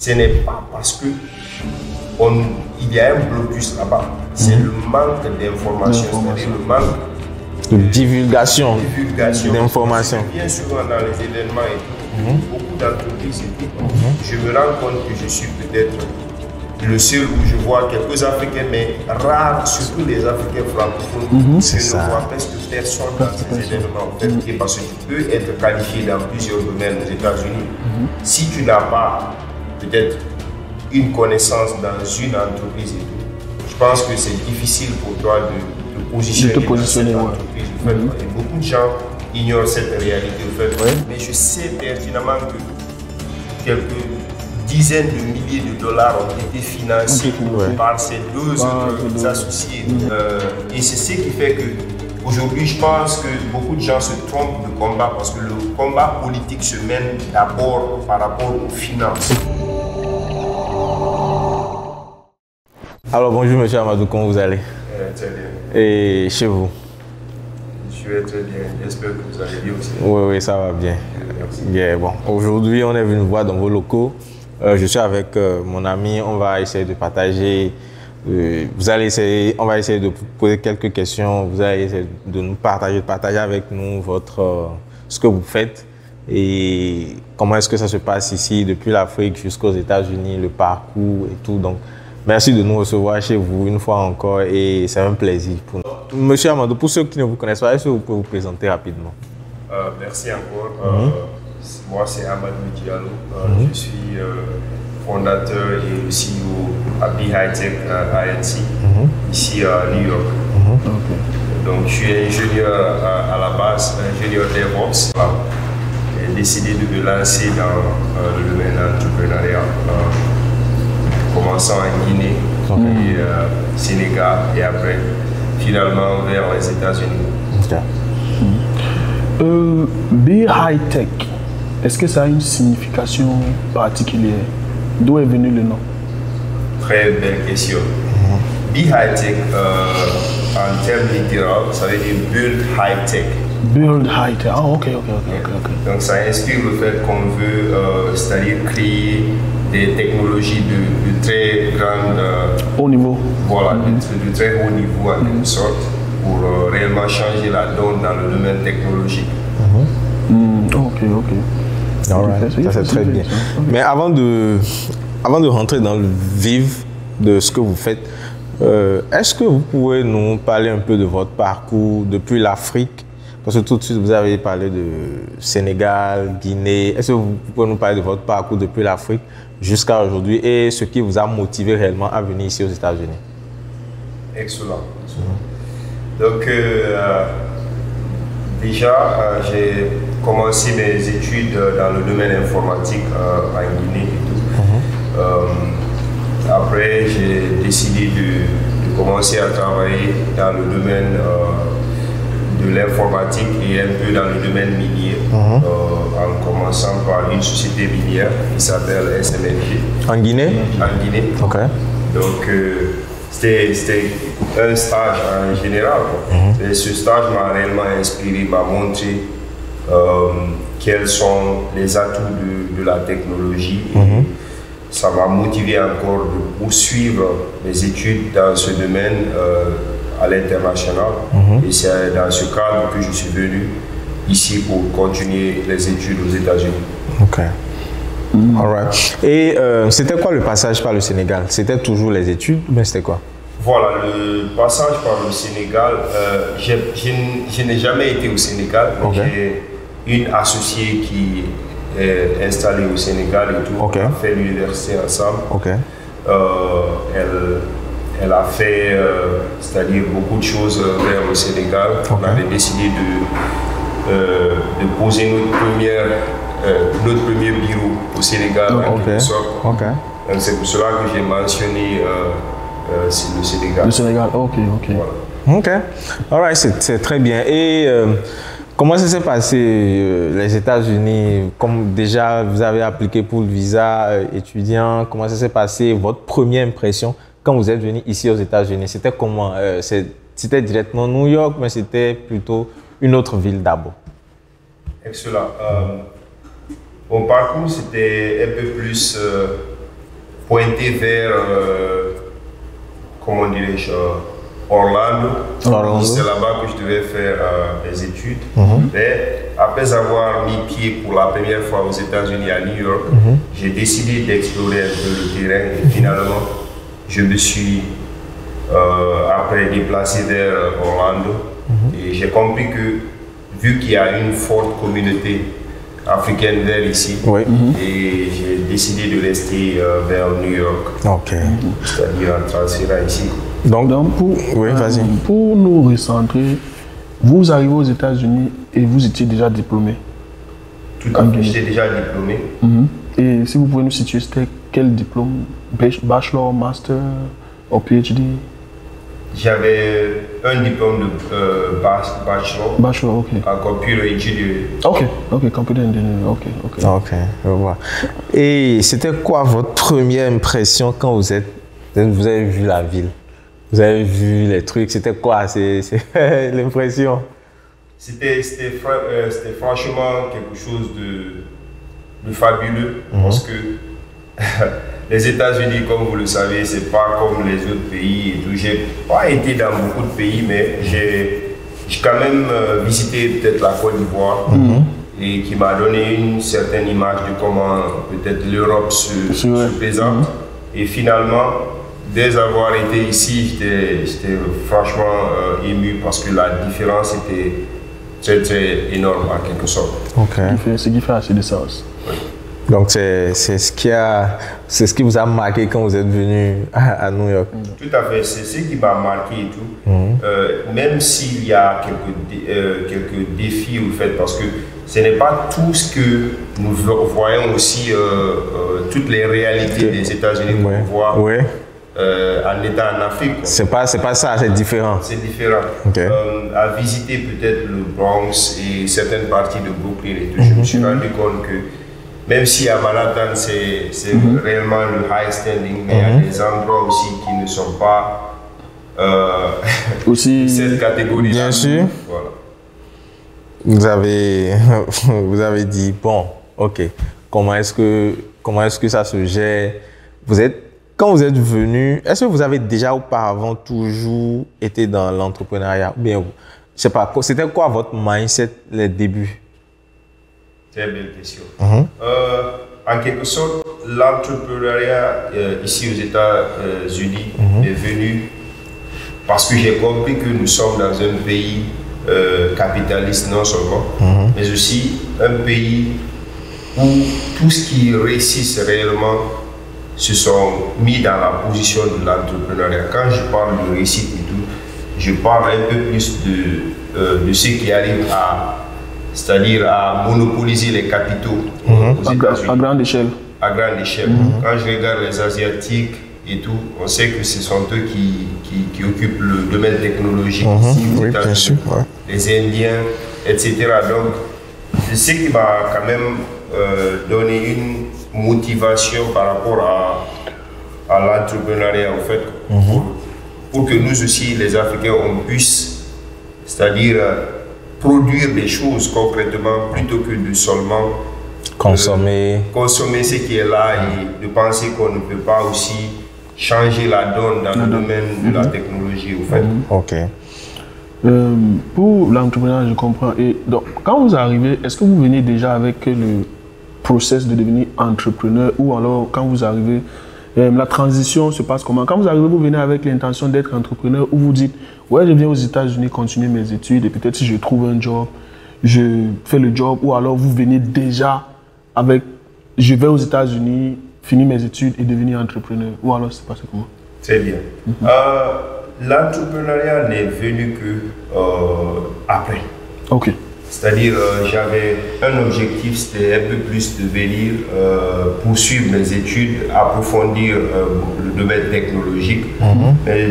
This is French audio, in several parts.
ce n'est pas parce que il y a un blocus là-bas. C'est le manque d'informations, c'est-à-dire le manque de divulgation d'informations. Bien souvent dans les événements et tout, beaucoup d'entreprises et tout, je me rends compte que je suis peut-être le seul où je vois quelques Africains, mais rares, surtout les Africains francophones. Je ne vois presque personne dans ces événements. En fait, et parce que tu peux être qualifié dans plusieurs domaines aux États-Unis. Si tu n'as pas peut-être une connaissance dans une entreprise et tout, je pense que c'est difficile pour toi de te positionner dans cette entreprise. En fait, et beaucoup de gens ignorent cette réalité. En fait. Mais je sais pertinemment que quelques dizaines de milliers de dollars ont été financés par ces deux autres associés. Et c'est ce qui fait que aujourd'hui, je pense que beaucoup de gens se trompent de combat parce que le combat politique se mène d'abord par rapport aux finances. Alors bonjour Monsieur Amadou, comment vous allez? Très bien. Et chez vous? Je vais très bien, j'espère que vous allez bien aussi. Oui, ça va bien. Merci. Bon, aujourd'hui, on est venu voir dans vos locaux. Je suis avec mon ami, on va essayer de partager. On va essayer de poser quelques questions. Vous allez essayer de nous partager avec nous ce que vous faites et comment est-ce que ça se passe ici depuis l'Afrique jusqu'aux États-Unis, le parcours et tout. Donc, merci de nous recevoir chez vous une fois encore et c'est un plaisir pour nous. Monsieur Amadou, pour ceux qui ne vous connaissent pas, est-ce que vous pouvez vous présenter rapidement? Merci encore. Moi, c'est Amadou Diallo. Je suis fondateur et CEO à Be High Tech INC, ici à New York. Donc, je suis ingénieur à la base, ingénieur DevOps. J'ai décidé de me lancer dans le domaine entrepreneurial, commençant en Guinée, et Sénégal, et après, finalement, vers les États-Unis. Be High Tech, est-ce que ça a une signification particulière? D'où est venu le nom? Très belle question. Be High Tech, en termes littéraux, ça veut dire Build High Tech. Build High Tech, ok. Donc ça inspire le fait qu'on veut, c'est-à-dire créer des technologies de très grand haut niveau. Voilà, de très haut niveau en quelque sorte, pour réellement changer la donne dans le domaine technologique. Ok. Ça c'est très bien. Mais avant de rentrer dans le vif de ce que vous faites, est-ce que vous pouvez nous parler un peu de votre parcours depuis l'Afrique? Parce que tout de suite vous avez parlé de Sénégal, Guinée. Est-ce que vous pouvez nous parler de votre parcours depuis l'Afrique jusqu'à aujourd'hui et ce qui vous a motivé réellement à venir ici aux États-Unis? Excellent. Donc déjà, j'ai commencé mes études dans le domaine informatique en Guinée et tout. Après, j'ai décidé de commencer à travailler dans le domaine de l'informatique et un peu dans le domaine minier, en commençant par une société minière qui s'appelle SMNG. En Guinée? En Guinée. Ok. Donc, c'était un stage en général. Et ce stage m'a réellement inspiré, m'a montré quels sont les atouts de la technologie. Et ça m'a motivé encore de poursuivre mes études dans ce domaine à l'international. Et c'est dans ce cadre que je suis venu ici pour continuer les études aux États-Unis. Ok. Alright. Et c'était quoi le passage par le Sénégal? C'était toujours les études ou bien c'était quoi? Voilà, le passage par le Sénégal, je n'ai jamais été au Sénégal. J'ai une associée qui est installée au Sénégal et tout. On a fait l'université ensemble. Elle a fait, c'est-à-dire beaucoup de choses vers le Sénégal. On avait décidé de poser notre premier bureau au Sénégal en quelque sorte. Donc c'est pour cela que j'ai mentionné le Sénégal. Le Sénégal, ok. Voilà. Ok, alright, c'est très bien. Et comment ça s'est passé les États-Unis? Comme déjà vous avez appliqué pour le visa étudiant, comment ça s'est passé votre première impression quand vous êtes venu ici aux États-Unis? C'était comment? C'était directement New York, mais c'était plutôt une autre ville d'abord? Excellent. Mon parcours, c'était un peu plus pointé vers, comment dirais-je, Orlando. C'est là-bas que je devais faire mes études. Mais après avoir mis pied pour la première fois aux États-Unis à New York, j'ai décidé d'explorer un peu le terrain et finalement, je me suis après déplacé vers Orlando et j'ai compris que vu qu'il y a une forte communauté africaine vers ici, et j'ai décidé de rester vers New York, c'est-à-dire en transférant ici. Donc pour nous recentrer, vous arrivez aux États-Unis et vous étiez déjà diplômé. Tout à fait, j'étais déjà diplômé. Et si vous pouvez nous situer, c'était quel diplôme? Bachelor, master ou PhD? J'avais un diplôme de bachelor. Bachelor, ok. En computer engineering. Ok, computer engineering, ok. Ok, je vois. Et c'était quoi votre première impression quand vous avez vu la ville? Vous avez vu les trucs, c'était quoi l'impression? C'était franchement quelque chose de fabuleux parce que les États-Unis, comme vous le savez, c'est pas comme les autres pays et tout. J'ai pas été dans beaucoup de pays, mais j'ai quand même visité peut-être la Côte d'Ivoire et qui m'a donné une certaine image de comment peut-être l'Europe se présente. Et finalement, dès avoir été ici, j'étais franchement ému parce que la différence était très très énorme en quelque sorte. Ce qui fait assez de sens. Donc c'est ce qui vous a marqué quand vous êtes venu à New York. Tout à fait, c'est ce qui m'a marqué et tout. Même s'il y a quelques défis au fait, parce que ce n'est pas tout ce que nous voyons aussi, toutes les réalités des États-Unis qu'on voit en étant en Afrique. C'est pas ça, c'est différent. C'est différent. À visiter peut-être le Bronx et certaines parties de Brooklyn et tout, je me suis rendu compte que même si à Manhattan c'est réellement le high standing, mais il y a des endroits aussi qui ne sont pas aussi cette catégorie. Bien sûr. Voilà. Vous avez dit bon, ok. Comment est-ce que ça se gère? Quand vous êtes venu, est-ce que vous avez déjà auparavant toujours été dans l'entrepreneuriat? Bien, je sais pas. C'était quoi votre mindset les débuts? Très belle question. En quelque sorte, l'entrepreneuriat ici aux États-Unis est venu parce que j'ai compris que nous sommes dans un pays capitaliste non seulement, mais aussi un pays où tout ce qui réussit réellement se sont mis dans la position de l'entrepreneuriat. Quand je parle de réussite et tout, je parle un peu plus de ceux qui arrivent c'est-à-dire à monopoliser les capitaux à grande échelle. À grande échelle. Quand je regarde les Asiatiques et tout, on sait que ce sont eux qui occupent le domaine technologique ici aux États-Unis, les Indiens, etc. Donc, c'est ce qui m'a quand même donné une motivation par rapport à l'entrepreneuriat, en fait, pour que nous aussi, les Africains, on puisse, c'est-à-dire produire des choses concrètement plutôt que de seulement consommer ce qui est là et de penser qu'on ne peut pas aussi changer la donne dans le domaine de la technologie, au fait. Pour l'entrepreneuriat, je comprends. Et donc, quand vous arrivez, est-ce que vous venez déjà avec le process de devenir entrepreneur ou alors quand vous arrivez, la transition se passe comment? Quand vous arrivez, vous venez avec l'intention d'être entrepreneur ou vous dites ouais, je viens aux États-Unis continuer mes études et peut-être si je trouve un job, je fais le job, ou alors vous venez déjà avec je vais aux États-Unis, finir mes études et devenir entrepreneur, ou alors c'est passé comment? Très bien. L'entrepreneuriat n'est venu que après. Ok. C'est-à-dire, j'avais un objectif, c'était un peu plus de venir poursuivre mes études, approfondir le domaine technologique. Mais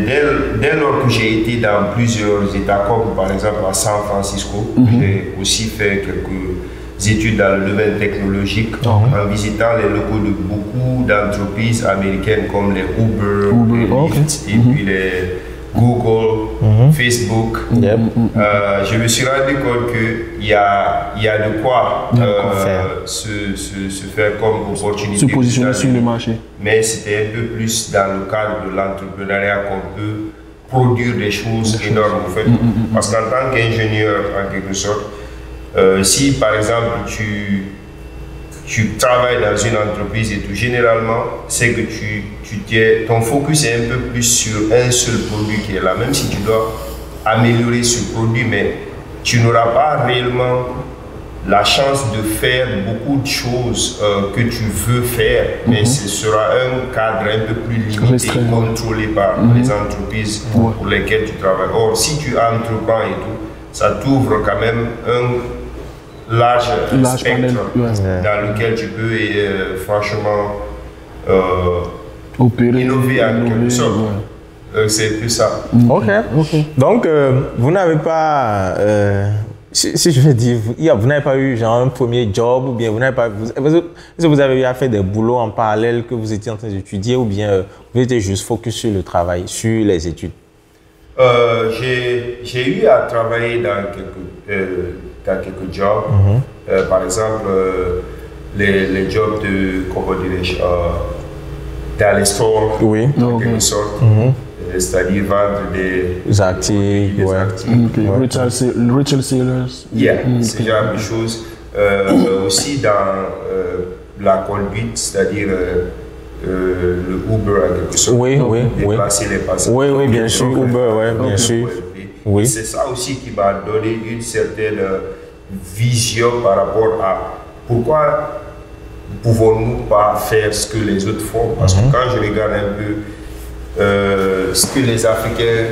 dès lors que j'ai été dans plusieurs États, comme par exemple à San Francisco, j'ai aussi fait quelques études dans le domaine technologique en visitant les locaux de beaucoup d'entreprises américaines comme les Uber, les Lyft, et puis Google, Facebook. Je me suis rendu compte qu'il y a de quoi se faire comme opportunité. Se positionner sur le marché. Mais c'était un peu plus dans le cadre de l'entrepreneuriat qu'on peut produire des choses énormes en fait. Parce qu'en tant qu'ingénieur, en quelque sorte, si par exemple tu travailles dans une entreprise et tout, généralement, c'est que ton focus est un peu plus sur un seul produit qui est là. Même si tu dois améliorer ce produit, mais tu n'auras pas réellement la chance de faire beaucoup de choses que tu veux faire, mais ce sera un cadre un peu plus limité, contrôlé par les entreprises pour lesquelles tu travailles. Or, si tu entreprends et tout, ça t'ouvre quand même un large spectre dans lequel tu peux franchement innover en quelque sorte. C'est plus ça. Ok. Donc, vous n'avez pas, si je veux dire, vous n'avez pas eu genre un premier job, ou bien vous n'avez pas, est-ce que vous avez eu à faire des boulots en parallèle que vous étiez en train d'étudier, ou bien vous étiez juste focus sur le travail, sur les études? J'ai eu à travailler dans quelques jobs. Par exemple, les jobs de, comment dirais-je, dans les stores, en quelque sorte. C'est-à-dire vendre des articles. Retail sellers. Ce genre de choses. Aussi dans la conduite, c'est-à-dire le Uber en quelque sorte. Déplacer les passagers. Oui, bien sûr, Uber, bien sûr. C'est ça aussi qui m'a donné une certaine vision par rapport à pourquoi ne pouvons-nous pas faire ce que les autres font. Parce que quand je regarde un peu ce que les Africains,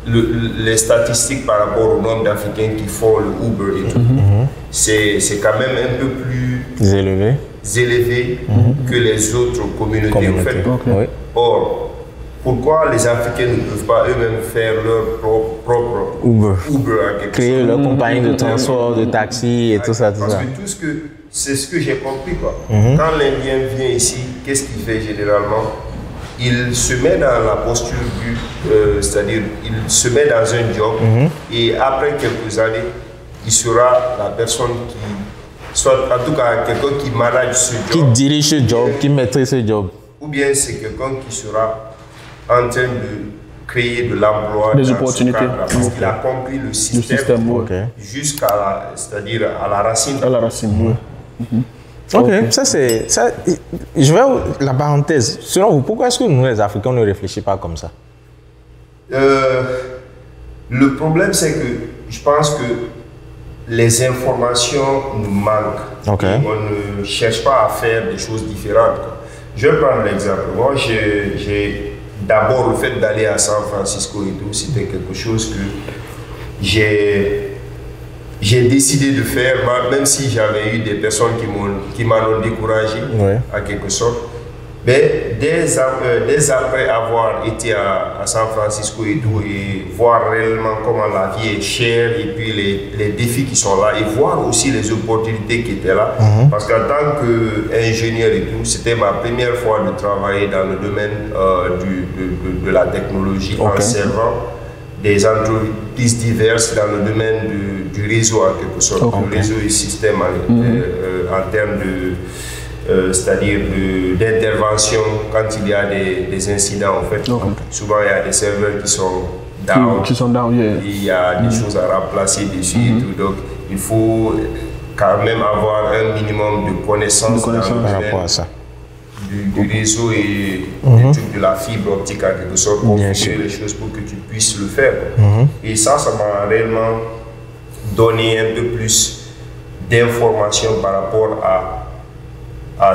les statistiques par rapport au nombre d'Africains qui font le Uber et tout, c'est quand même un peu plus élevé que les autres communautés. En fait. Or, pourquoi les Africains ne peuvent pas eux-mêmes faire leur propre Uber, créer leur compagnie de transport, de taxi et tout ça. Parce que c'est ce que j'ai compris. Quand l'Indien vient ici, qu'est-ce qu'il fait généralement? Il se met dans la posture c'est-à-dire il se met dans un job et après quelques années, il sera la personne qui, soit en tout cas quelqu'un qui manage ce job. Qui dirige ce job, qui maîtrise ce job. Ou bien c'est quelqu'un qui sera en train de créer de l'emploi, des opportunités. Parce qu'il a compris le système jusqu'à c'est-à-dire à la racine. À la racine, Ok, ça c'est... Je vais la parenthèse. Selon vous, pourquoi est-ce que nous, les Africains, ne réfléchissons pas comme ça? Le problème, c'est que je pense que les informations nous manquent. Et on ne cherche pas à faire des choses différentes. Je vais prendre l'exemple. Moi, j'ai d'abord le fait d'aller à San Francisco et tout, c'était quelque chose que j'ai décidé de faire, même si j'avais eu des personnes qui m'ont découragé, en quelque sorte. Mais dès après avoir été à San Francisco et tout, et voir réellement comment la vie est chère, et puis les défis qui sont là, et voir aussi les opportunités qui étaient là. Parce qu'en tant qu'ingénieur et tout, c'était ma première fois de travailler dans le domaine de la technologie, en servant des entreprises diverses dans le domaine du réseau en quelque sorte, le réseau et système en termes de, c'est-à-dire d'intervention quand il y a des incidents en fait. Souvent il y a des serveurs qui sont down, il y a des choses à remplacer dessus et tout, donc il faut quand même avoir un minimum de connaissances par rapport à ça. Du réseau et du truc de la fibre optique en quelque sorte, configurer les choses pour que tu puisses le faire. Et ça m'a réellement donné un peu plus d'informations par rapport à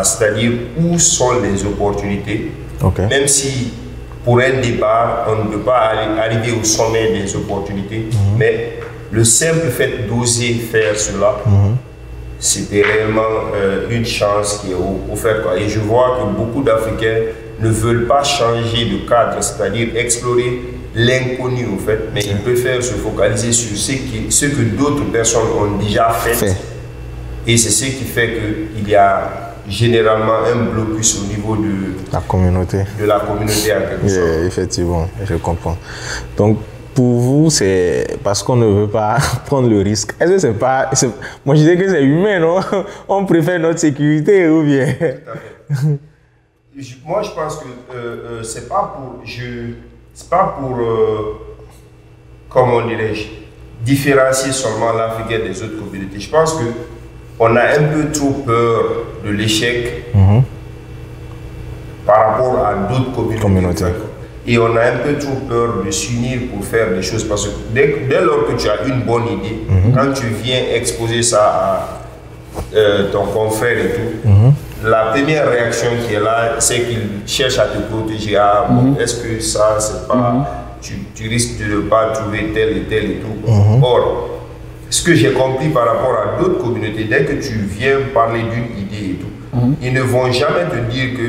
c'est-à-dire où sont les opportunités, même si pour un départ, on ne peut pas arriver au sommet des opportunités, mais le simple fait d'oser faire cela, c'était réellement une chance qui est offerte. Et je vois que beaucoup d'Africains ne veulent pas changer de cadre, c'est-à-dire explorer l'inconnu en fait, mais ils préfèrent se focaliser sur ce que d'autres personnes ont déjà fait. Et c'est ce qui fait qu'il y a généralement un blocus au niveau de la communauté. De la communauté en quelque sorte. Effectivement, je comprends. Donc, pour vous, c'est parce qu'on ne veut pas prendre le risque. Est-ce que c'est pas... Moi, je disais que c'est humain, non? On préfère notre sécurité ou bien... Tout à fait. Moi, je pense que c'est pas pour... comment dirais-je, différencier seulement l'Africain des autres communautés. Je pense qu'on a un peu trop peur de l'échec par rapport à d'autres communautés. Et on a un peu trop peur de s'unir pour faire des choses. Parce que dès lors que tu as une bonne idée, quand tu viens exposer ça à ton confrère et tout, la première réaction qui est là, c'est qu'il cherche à te protéger. Ah, bon, est-ce que ça, c'est pas... Tu risques de ne pas trouver tel et tel et tout. Or, ce que j'ai compris par rapport à d'autres communautés, dès que tu viens parler d'une idée et tout, ils ne vont jamais te dire que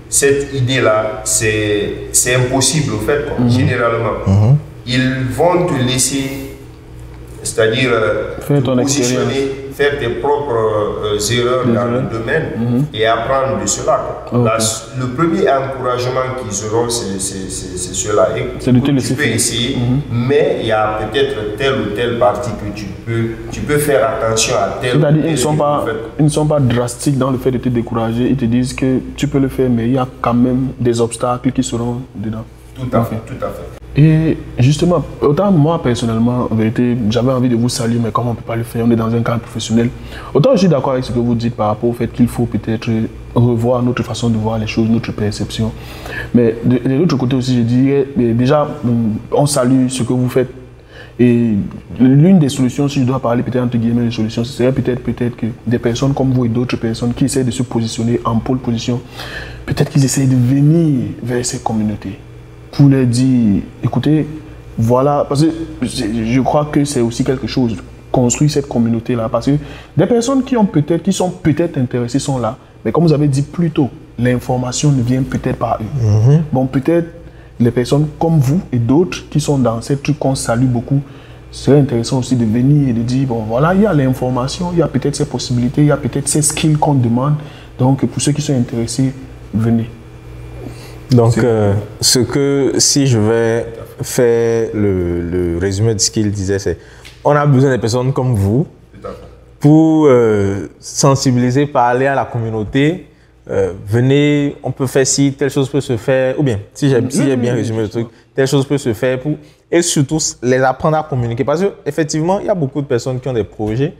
cette idée-là, c'est impossible au fait, généralement. Ils vont te laisser, c'est-à-dire positionner, faire tes propres erreurs dans le domaine et apprendre de cela. Le premier encouragement qu'ils auront, c'est cela. Tu peux essayer, mais il y a peut-être telle ou telle partie que tu peux faire attention à telle ou telle. C'est-à-dire ils ne sont pas drastiques dans le fait de te décourager. Ils te disent que tu peux le faire, mais il y a quand même des obstacles qui seront dedans. Tout à fait. Et justement, autant moi personnellement, en vérité, j'avais envie de vous saluer, mais comme on ne peut pas le faire, on est dans un cadre professionnel. Autant je suis d'accord avec ce que vous dites par rapport au fait qu'il faut peut-être revoir notre façon de voir les choses, notre perception. Mais de l'autre côté aussi, je dirais, déjà, on salue ce que vous faites. Et l'une des solutions, si je dois parler peut-être entre guillemets de solutions, ce serait peut-être que des personnes comme vous et d'autres personnes qui essaient de se positionner en pôle position, peut-être qu'ils essaient de venir vers ces communautés pour leur dire, écoutez, voilà, parce que je crois que c'est aussi quelque chose, construire cette communauté-là, parce que des personnes qui sont peut-être intéressées sont là, mais comme vous avez dit plus tôt, l'information ne vient peut-être pas à eux. Bon, peut-être les personnes comme vous et d'autres qui sont dans ces trucs qu'on salue beaucoup, serait intéressant aussi de venir et de dire, bon voilà, il y a l'information, il y a peut-être ces possibilités, il y a peut-être ces skills qu'on demande, donc pour ceux qui sont intéressés, venez. Donc, si je vais faire le résumé de ce qu'il disait, c'est on a besoin des personnes comme vous pour sensibiliser, parler à la communauté. Venez, on peut faire si telle chose peut se faire, ou bien, si j'ai bien résumé le truc, telle chose peut se faire pour, et surtout les apprendre à communiquer. Parce qu'effectivement, il y a beaucoup de personnes qui ont des projets,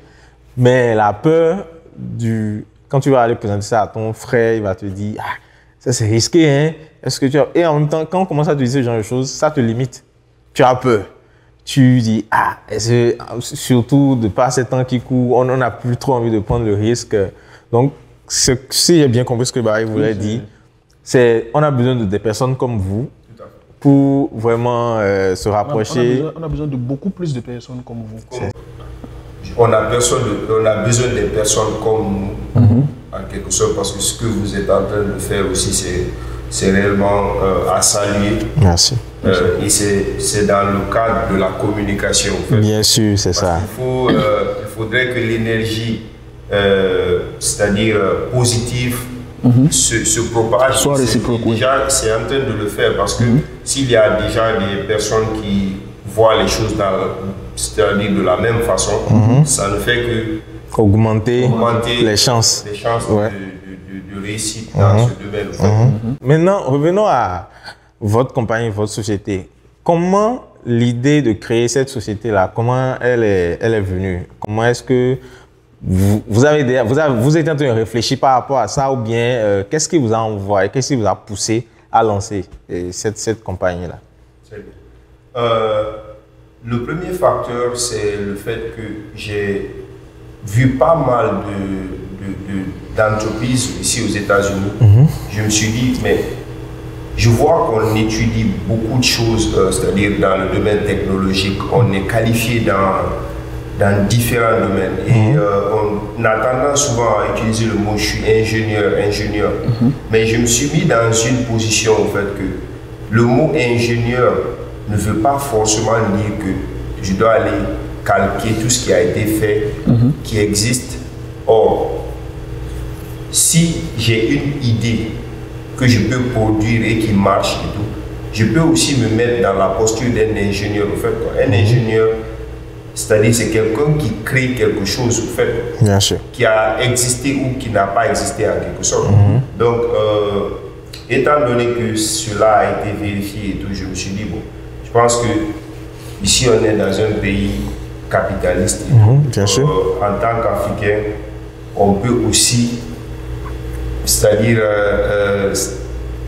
mais la peur quand tu vas aller présenter ça à ton frère, il va te dire, ah, ça c'est risqué, hein. Et en même temps, quand on commence à te dire ce genre de choses, ça te limite. Tu as peur. Tu dis, ah, surtout de par ces temps qui courent, on n'a plus trop envie de prendre le risque. Donc, si j'ai bien compris ce que Barry voulait dire, c'est on a besoin des personnes comme vous pour vraiment se rapprocher. On a besoin de beaucoup plus de personnes comme vous. On a besoin des personnes comme nous, en quelque sorte, parce que ce que vous êtes en train de faire aussi, c'est réellement à saluer. Merci. Et c'est dans le cadre de la communication. En fait. Bien sûr, c'est ça. Il faudrait que l'énergie, c'est-à-dire positive, se propage. Soit réciproque. Déjà, c'est en train de le faire parce que s'il y a déjà des personnes qui voient les choses c'est-à-dire de la même façon, ça ne fait que augmenter les chances de réussite dans ce domaine. Maintenant, revenons à votre compagnie, votre société. Comment l'idée de créer cette société-là, comment elle est venue? Comment est-ce que vous êtes en train de réfléchir par rapport à ça ou bien qu'est-ce qui vous a envoyé, qu'est-ce qui vous a poussé à lancer cette compagnie-là? Le premier facteur, c'est le fait que j'ai vu pas mal d'entreprises ici aux États-Unis. Je me suis dit, mais je vois qu'on étudie beaucoup de choses, c'est-à-dire dans le domaine technologique, on est qualifié dans différents domaines. Et on a tendance souvent à utiliser le mot « je suis ingénieur ». Mais je me suis mis dans une position, en fait, que le mot « ingénieur » ne veut pas forcément dire que je dois aller calquer tout ce qui a été fait, qui existe. Or, si j'ai une idée que je peux produire et qui marche et tout, je peux aussi me mettre dans la posture d'un ingénieur. En fait, quoi. Un ingénieur, c'est-à-dire c'est quelqu'un qui crée quelque chose, en fait, Bien sûr. qui a existé ou qui n'a pas existé en quelque sorte. Donc, étant donné que cela a été vérifié et tout, je me suis dit, bon, je pense que ici on est dans un pays capitaliste. Bien sûr. En tant qu'Africain, on peut aussi, c'est-à-dire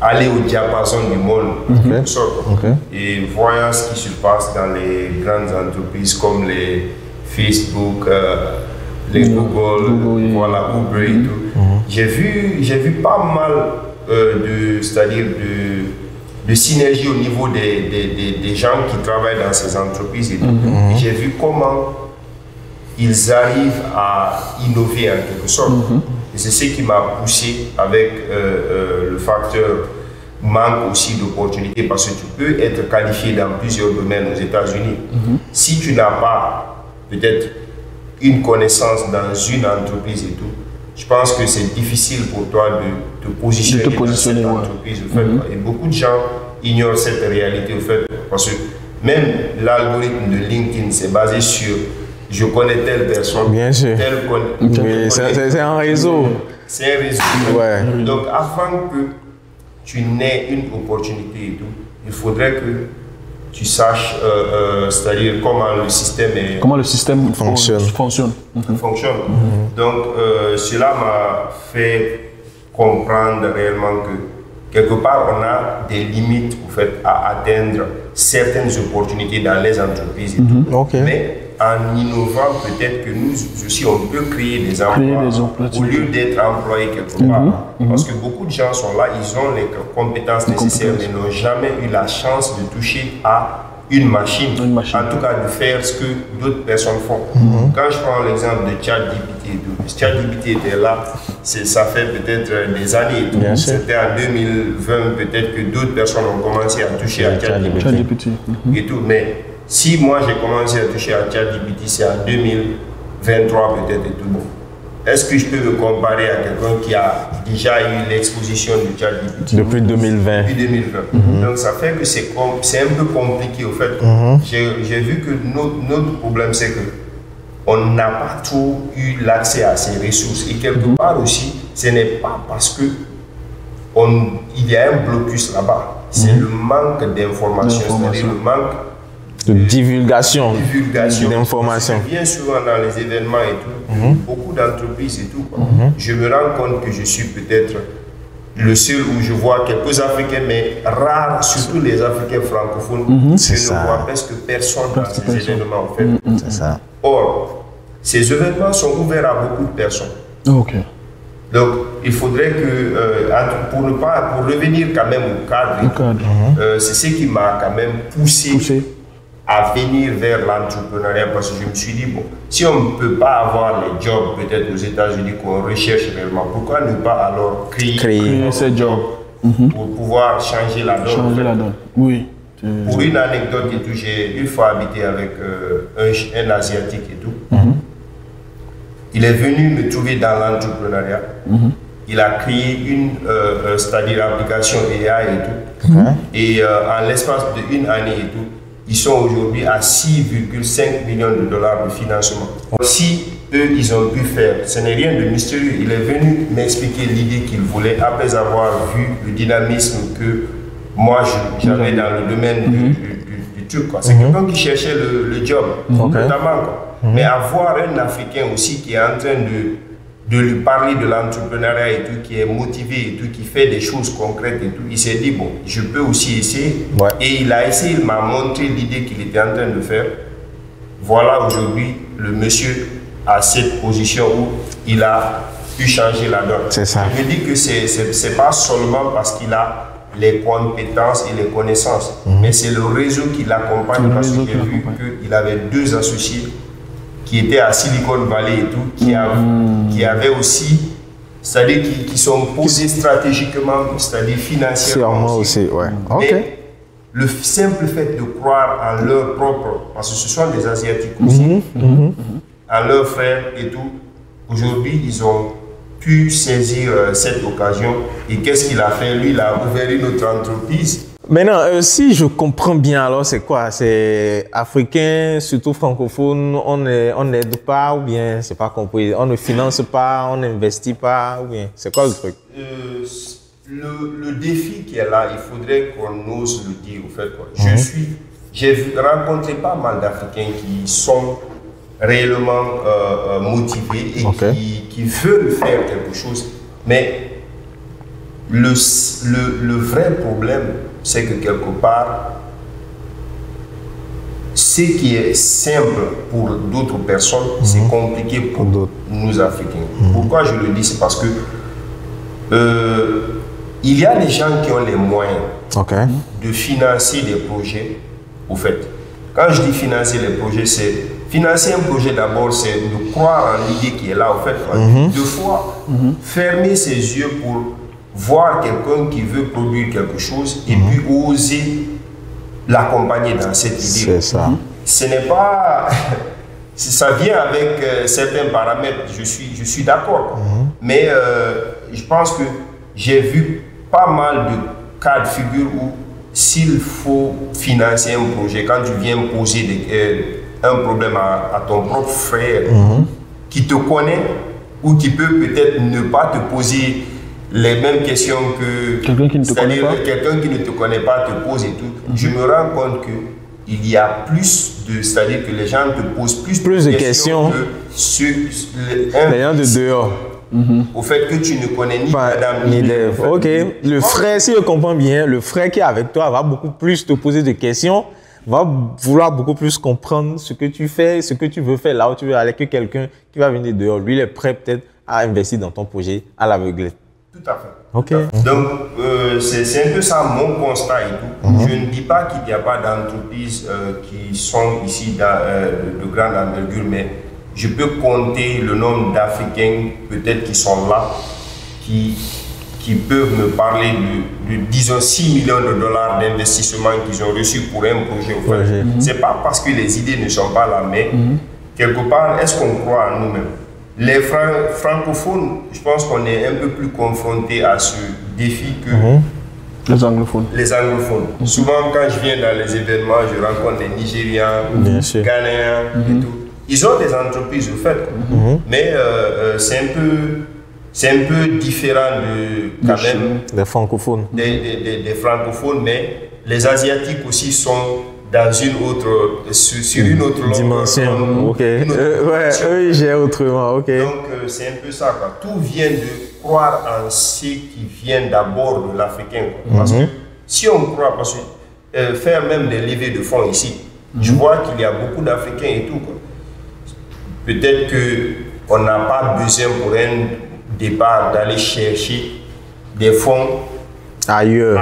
aller au diapason du monde, en quelque sorte. Et voyant ce qui se passe dans les grandes entreprises comme les Facebook, les Google, voilà, Uber et tout. J'ai vu pas mal c'est-à-dire de synergie au niveau des gens qui travaillent dans ces entreprises et tout. J'ai vu comment ils arrivent à innover en quelque sorte. Et c'est ce qui m'a poussé avec le facteur manque aussi d'opportunités, parce que tu peux être qualifié dans plusieurs domaines aux États-Unis. Si tu n'as pas peut-être une connaissance dans une entreprise et tout, je pense que c'est difficile pour toi de te positionner dans cette entreprise. En fait. Et beaucoup de gens ignorent cette réalité, en fait, parce que même l'algorithme de LinkedIn, c'est basé sur je connais telle personne. Bien sûr. C'est un réseau. C'est un réseau. Ouais. Donc, avant que tu n'aies une opportunité et tout, il faudrait que tu saches, c'est-à-dire comment le système fonctionne. Donc, cela m'a fait comprendre réellement que quelque part, on a des limites en fait, à atteindre certaines opportunités dans les entreprises et tout. Mais en innovant, peut-être que nous aussi, on peut créer des emplois au lieu d'être employés quelque part. Parce que beaucoup de gens sont là, ils ont les compétences nécessaires, mais n'ont jamais eu la chance de toucher à une machine. En tout cas de faire ce que d'autres personnes font. Quand je prends l'exemple de ChatGPT, ChatGPT était là, ça fait peut-être des années. C'était en 2020, peut-être que d'autres personnes ont commencé à toucher à ChatGPT. Et tout. Mais si moi j'ai commencé à toucher à ChatGPT, c'est en 2023 peut-être et tout. Bon. Est-ce que je peux me comparer à quelqu'un qui a déjà eu l'exposition de ChatGPT depuis 2020? Depuis 2020. Donc ça fait que c'est un peu compliqué au fait. J'ai vu que notre problème c'est que on n'a pas trop eu l'accès à ces ressources. Et quelque part aussi, ce n'est pas parce que il y a un blocus là-bas. C'est le manque d'informations, c'est-à-dire le manque de divulgation d'informations. Bien souvent dans les événements et tout, beaucoup d'entreprises et tout, je me rends compte que je suis peut-être le seul où je vois quelques Africains, mais rares, surtout les Africains francophones, je ne vois presque personne dans ces événements en fait. C'est ça. Or, ces événements sont ouverts à beaucoup de personnes. Donc, il faudrait que, pour revenir quand même au cadre, c'est ce qui m'a quand même poussé à venir vers l'entrepreneuriat, parce que je me suis dit, bon, si on ne peut pas avoir les jobs peut-être aux États-Unis qu'on recherche réellement, pourquoi ne pas alors créer ces jobs pour pouvoir changer la donne? Oui. Pour une anecdote et tout, j'ai une fois habité avec un Asiatique et tout. Il est venu me trouver dans l'entrepreneuriat. Il a créé c'est-à-dire application AI et tout. Et en l'espace d'une année et tout, ils sont aujourd'hui à 6,5 millions de dollars de financement. Si eux, ils ont pu faire, ce n'est rien de mystérieux. Il est venu m'expliquer l'idée qu'il voulait après avoir vu le dynamisme que moi j'avais dans le domaine du truc. C'est quelqu'un qui cherchait le job, notamment. Mais avoir un Africain aussi qui est en train de lui parler de l'entrepreneuriat et tout, qui est motivé et tout, qui fait des choses concrètes et tout, il s'est dit, bon, je peux aussi essayer. Et il a essayé, il m'a montré l'idée qu'il était en train de faire. Voilà aujourd'hui le monsieur à cette position où il a pu changer la donne. C'est ça. Je me dis que c'est pas seulement parce qu'il a les compétences et les connaissances, mais c'est le réseau qui l'accompagne, parce que j'ai vu qu'il avait 2 associés qui étaient à Silicon Valley et tout, qui avaient aussi, c'est-à-dire qui sont posés stratégiquement, c'est-à-dire financièrement aussi. Mais le simple fait de croire en leur propre, parce que ce sont des Asiatiques aussi, en leurs frères et tout, aujourd'hui ils ont pu saisir cette occasion. Et qu'est-ce qu'il a fait? Lui, il a ouvert une autre entreprise. Maintenant, si je comprends bien, alors c'est quoi? C'est africain, surtout francophone, on n'aide pas ou bien c'est pas compris? On ne finance pas, on n'investit pas ou bien c'est quoi le truc? Le défi qui est là, il faudrait qu'on ose le dire au fait. J'ai rencontré pas mal d'Africains qui sont réellement motivés et qui veulent faire quelque chose. Mais le vrai problème, c'est que quelque part, ce qui est simple pour d'autres personnes, c'est compliqué pour nous Africains. Pourquoi je le dis? C'est parce que il y a des gens qui ont les moyens de financer des projets. Au fait, quand je dis financer les projets, c'est financer un projet d'abord, c'est de croire en l'idée qui est là. Au fait, deux fois, fermer ses yeux pour voir quelqu'un qui veut produire quelque chose et puis oser l'accompagner dans cette idée. C'est ça. Ce n'est pas... ça vient avec certains paramètres, je suis d'accord. Mais je pense que j'ai vu pas mal de cas de figure où s'il faut financer un projet, quand tu viens poser un problème à ton propre frère qui te connaît ou qui peut peut-être ne pas te poser les mêmes questions que quelqu'un qui ne te connaît pas, quelqu'un qui ne te connaît pas te pose et tout, je me rends compte qu'il y a plus de, c'est-à-dire que les gens te posent plus de questions que les gens de dehors. Au fait que tu ne connais ni madame ni l'élève. Ok. Le frère, si je comprends bien, le frère qui est avec toi va beaucoup plus te poser de questions, va vouloir beaucoup plus comprendre ce que tu fais, ce que tu veux faire là où tu veux aller, que quelqu'un qui va venir dehors. Lui, il est prêt peut-être à investir dans ton projet à l'aveuglette. Tout à fait. Ok. Donc, c'est un peu ça mon constat et tout. Je ne dis pas qu'il n'y a pas d'entreprises qui sont ici de grande envergure, mais je peux compter le nombre d'Africains peut-être qui sont là, qui peuvent me parler de disons 6 millions de dollars d'investissement qu'ils ont reçus pour un projet. C'est pas parce que les idées ne sont pas là, mais quelque part, est-ce qu'on croit en nous-mêmes? Les francophones, je pense qu'on est un peu plus confrontés à ce défi que les anglophones. Souvent, quand je viens dans les événements, je rencontre des Nigérians, Ghanéens et tout. Ils ont des entreprises, au fait, mais c'est un peu différent des francophones. Des francophones, mais les Asiatiques aussi sont dans une autre, sur une autre dimension. Eux, ils gèrent autrement. Donc, c'est un peu ça, quoi. Tout vient de croire en ce qui vient d'abord de l'Africain. Parce que si on croit, parce que faire même des levées de fonds ici, je vois qu'il y a beaucoup d'Africains et tout, quoi. Peut-être qu'on n'a pas besoin pour un départ d'aller chercher des fonds ailleurs.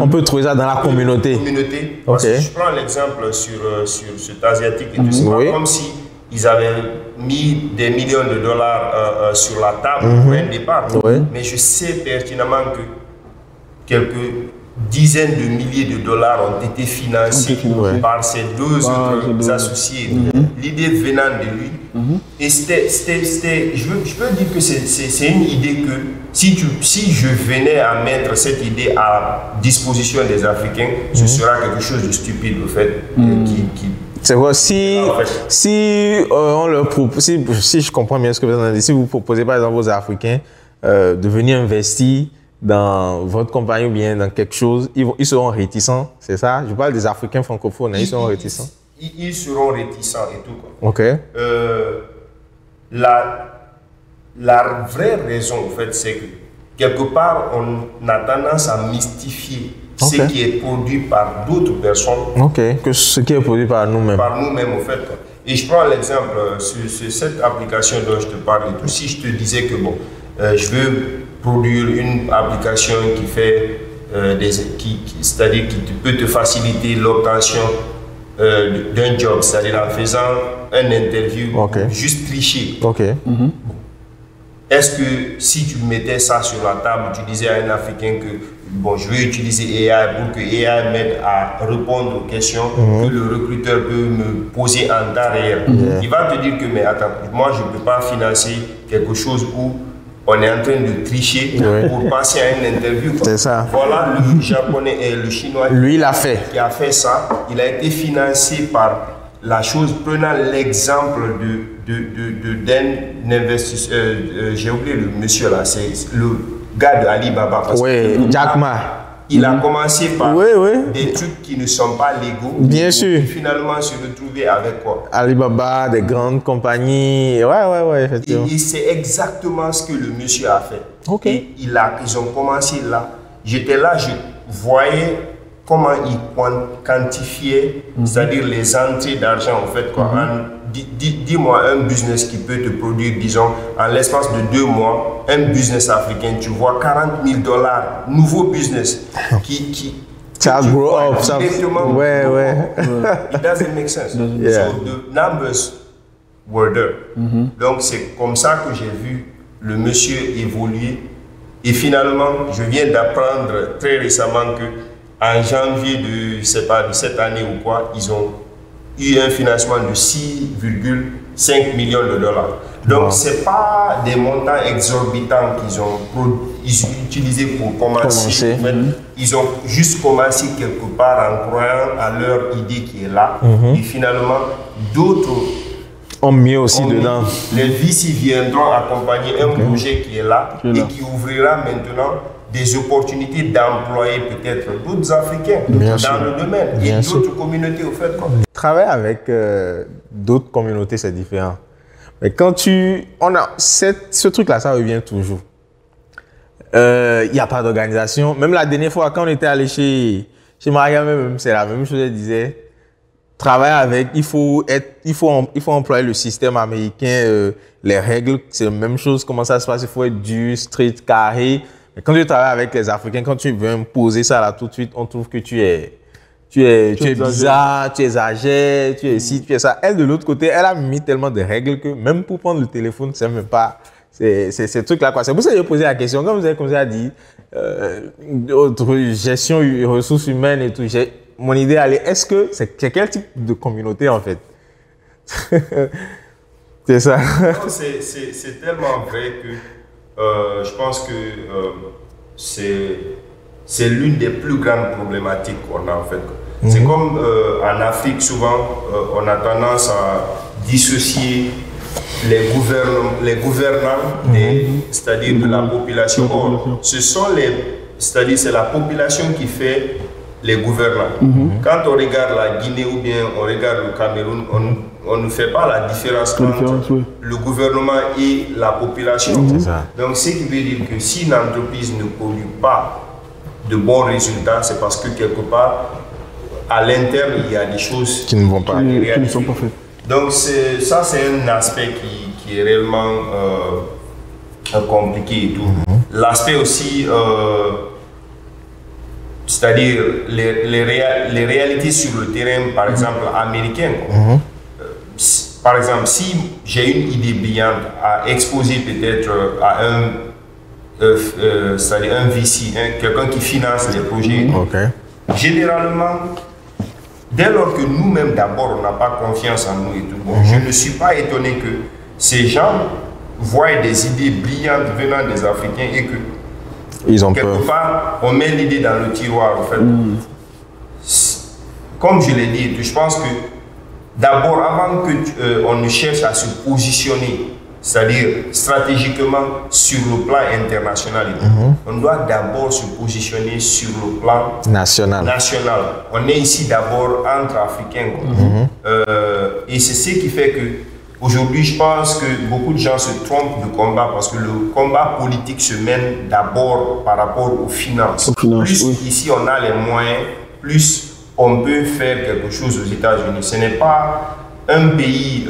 On peut trouver ça dans la communauté. Parce que je prends l'exemple sur cet Asiatique et tout. C'est pas comme si ils avaient mis des millions de dollars sur la table pour un départ. Mais je sais pertinemment que quelques dizaines de milliers de dollars ont été financés par ces deux autres associés. L'idée venant de lui. Et je peux dire que c'est une idée que si je venais à mettre cette idée à disposition des Africains, ce sera quelque chose de stupide, au fait, c'est vrai, si on leur propose, si je comprends bien ce que vous avez dit, si vous proposez par exemple aux Africains de venir investir dans votre compagnie ou bien dans quelque chose, ils seront réticents, c'est ça? Je parle des Africains francophones, ils seront réticents. Ils seront réticents et tout, quoi. Ok. La vraie raison, en fait, c'est que quelque part, on a tendance à mystifier ce qui est produit par d'autres personnes que ce qui est produit par nous-mêmes. Par nous-mêmes, en fait. Et je prends l'exemple sur cette application dont je te parle et tout. Si je te disais que bon, je veux produire une application qui fait c'est-à-dire qui peut te faciliter l'obtention d'un job, c'est-à-dire en faisant un interview, juste tricher. Est-ce que si tu mettais ça sur la table, tu disais à un Africain que bon, je vais utiliser AI pour que AI m'aide à répondre aux questions que le recruteur peut me poser en temps réel. Il va te dire que mais attends, moi je ne peux pas financer quelque chose où on est en train de tricher pour passer à une interview. C'est ça. Voilà le japonais et le chinois Lui, il a fait. Qui a fait ça. Il a été financé par la chose, prenant l'exemple d'un investisseur, j'ai oublié le monsieur là, c'est le gars de Alibaba. Oui, Jack Ma. Il a commencé par des trucs qui ne sont pas légaux. Bien sûr. Et finalement se retrouver avec quoi? Alibaba, des grandes compagnies. Ouais, effectivement. Et c'est exactement ce que le monsieur a fait. Ok. Et ils ont commencé là. J'étais là, je voyais comment ils quantifiaient, c'est-à-dire les entrées d'argent en fait. Dis-moi un business qui peut te produire, disons, en l'espace de 2 mois, un business africain, tu vois 40 000 $, nouveau business ça grow up. Ouais. It doesn't make sense. Yeah. So the numbers were there. Donc c'est comme ça que j'ai vu le monsieur évoluer. Et finalement, je viens d'apprendre très récemment que en janvier de cette année ou quoi, ils ont eu un financement de 6,5 millions $. Donc, ce n'est pas des montants exorbitants qu'ils ont utilisés pour commencer. En fait, ils ont juste commencé quelque part en croyant à leur idée qui est là. Et finalement, d'autres ont mis aussi dedans. Les VC viendront accompagner un projet qui est là et qui ouvrira maintenant des opportunités d'employer peut-être d'autres Africains dans le domaine et d'autres communautés au fait. Travailler avec d'autres communautés, c'est différent. Mais quand ce truc-là, ça revient toujours. Il n'y a pas d'organisation. Même la dernière fois, quand on était allé chez Maria, même c'est la même chose, elle disait. Travailler avec, il faut employer le système américain, les règles, c'est la même chose. Comment ça se passe? Il faut être dur, strict, carré. Mais quand tu travailles avec les Africains, quand tu veux imposer ça là tout de suite, on trouve que tu es bizarre, tu exagères, tu es ci, tu es ça. Elle, de l'autre côté, elle a mis tellement de règles que même pour prendre le téléphone, c'est même pas. C'est ces trucs-là, quoi. C'est pour ça que j'ai posé la question. Comme vous avez commencé à dire, gestion ressources humaines et tout, mon idée, est-ce que c'est quel type de communauté, en fait? C'est ça. C'est tellement vrai que je pense que c'est l'une des plus grandes problématiques qu'on a en fait. C'est comme en Afrique, souvent, on a tendance à dissocier les gouvernants, c'est-à-dire de la population. Or, c'est la population qui fait les gouvernants. Quand on regarde la Guinée ou bien on regarde le Cameroun, on ne fait pas la différence entre le gouvernement et la population. Donc, ce qui veut dire que si une entreprise ne produit pas de bons résultats, c'est parce que quelque part, à l'interne, il y a des choses qui ne vont pas, qui ne sont pas faites. Donc, ça, c'est un aspect qui est réellement compliqué et tout. L'aspect aussi, c'est-à-dire les réalités sur le terrain, par exemple, américaines. Par exemple, si j'ai une idée brillante à exposer peut-être à c'est-à-dire un VC, quelqu'un qui finance les projets, généralement, dès lors que nous-mêmes d'abord on n'a pas confiance en nous et tout, je ne suis pas étonné que ces gens voient des idées brillantes venant des Africains et que ils ont quelque part on met l'idée dans le tiroir en fait. Comme je l'ai dit, je pense que d'abord avant que on ne cherche à se positionner, c'est-à-dire stratégiquement sur le plan international, on doit d'abord se positionner sur le plan national. On est ici d'abord entre Africains. Et c'est ce qui fait que aujourd'hui, je pense que beaucoup de gens se trompent de combat parce que le combat politique se mène d'abord par rapport aux finances. Plus ici on a les moyens, plus on peut faire quelque chose aux États-Unis. Ce n'est pas un pays